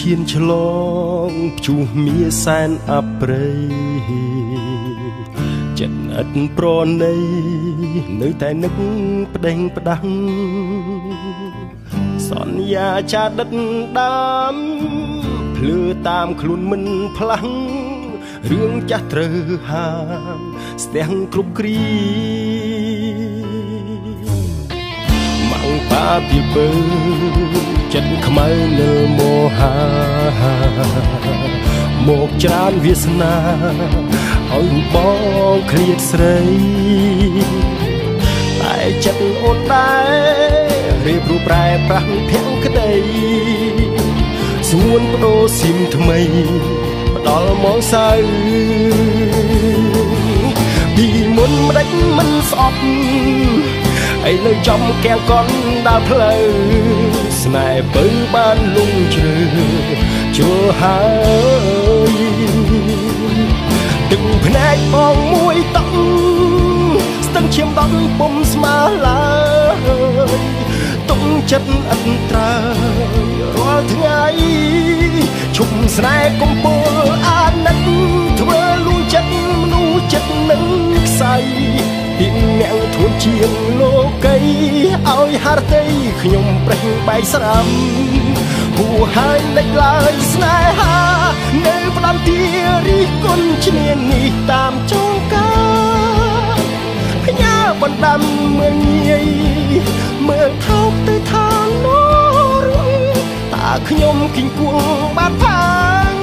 ឈានឆ្លងព្យុះមាសែនអប្រិយចិត្តឥតប្រណីនៅតែនឹកប្តេងផ្ដាស់សន្យាចាដិតដើមភ្លឺតាមខ្លួនមិនផ្លាស់រឿងចាស់ត្រូវហាមស្ទះគ្រប់គ្រីម៉ងប៉ាពីពើចិត្តខ្មៅនៅមហាមកច្រើនវាសនាឲ្យបងឃ្លាតស្រីតែចិត្តអូនដែររៀបរូបប្រែប្រាស់ភាំងក្តីសួនបដូរស៊ីមថ្មីផ្ដល់មកសៅពីមុនម្ដេចមិនស្អប់ឥឡូវចំកែងកន់ដើរផ្លូវស្នេហ៍ពៅបានលងជ្រៅជួលហើយទឹកភ្នែកបងមួយតង់ស្ទឹងឈាមដន់ពុំស្មើឡើយទុំចិត្តអត់ត្រើយរាល់ថ្ងៃជុំស្នេហ៍កំពុលអាណិតធ្វើលួងចិត្តមនុស្សចិត្តនឹងខ្សែពីអ្នកធួនជាងលោកីឲ្យហារតីខ្ញុំប្រេះបែកស្រាំហួហើយលេចឡើយស្នេហានៅផ្ដាំទីរិះគន់ឈ្នានីសតាមចងការផ្ញើបណ្ដាំមើលងាយមើលថោកទៅឋាននរតាខ្ញុំគិញគួងបាត់ផាង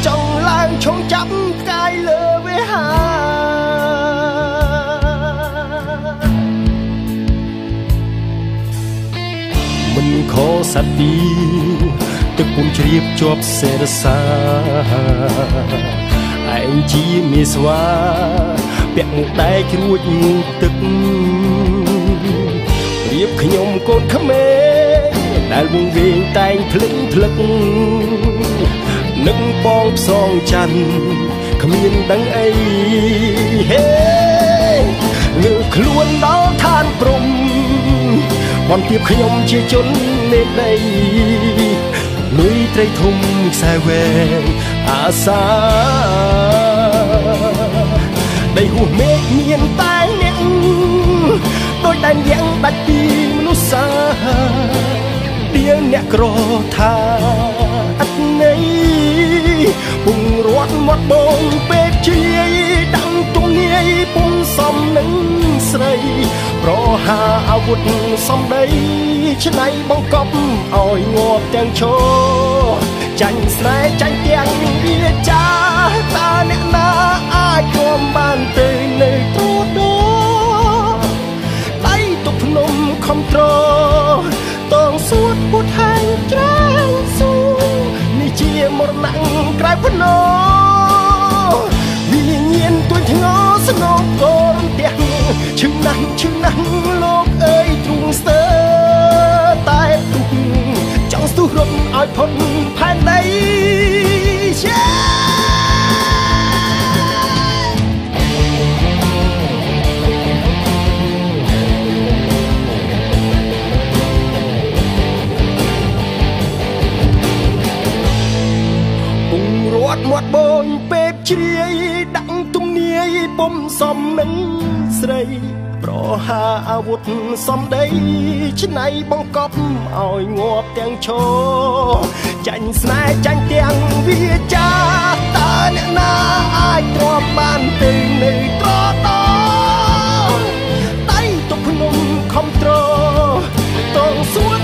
ចង់ឡើងឈងចាប់ផ្កាយលើវាហាមិនខោសត្វទីទឹកពុំជ្រាបជាប់សេរសាឯងជាមេស្វាពាក់មុខដែករួចទឹករៀបខ្ញុំកូនក្មេងដែលវងវែងតែងភ្លឹកភ្លឹកនឹកបងផ្សងច័ន្ទគ្មានដឹងអីហេលើខ្លួនដល់ឋានព្រំបន្ទាបខ្ញុំជាជននេនដីលុយត្រីធំខ្សែវែងអាសាដីហួសមេឃមានតែអ្នកដោយតែយ៉ាងដាច់ពីមនុស្សសាដៀងអ្នកក្រថាអត់ន័យពុំរត់មាត់បងពេកជាយដឹងទំនាយពុំសមនឹងស្រីប្រហាអាវុធសំដីឆ្នៃបង្កប់ឲ្យងាប់ទាំងឈរចាញ់ស្រែចាញ់ទាំងវាចាតើអ្នកណាអាចគំបានទៅនៅទ្រដោដៃទុកភ្នំខំត្រតងសួតពុតហែងច្រាំងស៊ូនេះជាមរណៈក្រៅភ្នំវិញ្ញាណទួយធ្ងរស្នងកូនផ្ទះឈឹងណាស់លោកអើយទ្រូងស្ទើតែទុកចង់ស្ទុះរត់ឲ្យផុតផែនដីមាត់បូនពេកជ្រាយដាក់ទំនាយពុំសមនឹងស្រីប្រហាអាវុធសំដីឆ្នៃបង្កប់ឲ្យងាប់ទាំងឈរចាញ់ស្នេហ៍ចាញ់ទាំងវាចាតើអ្នកណាអាចទ្រាំបានទៅនៅត្រដោដៃទុកភ្នំខំត្រតងសួរ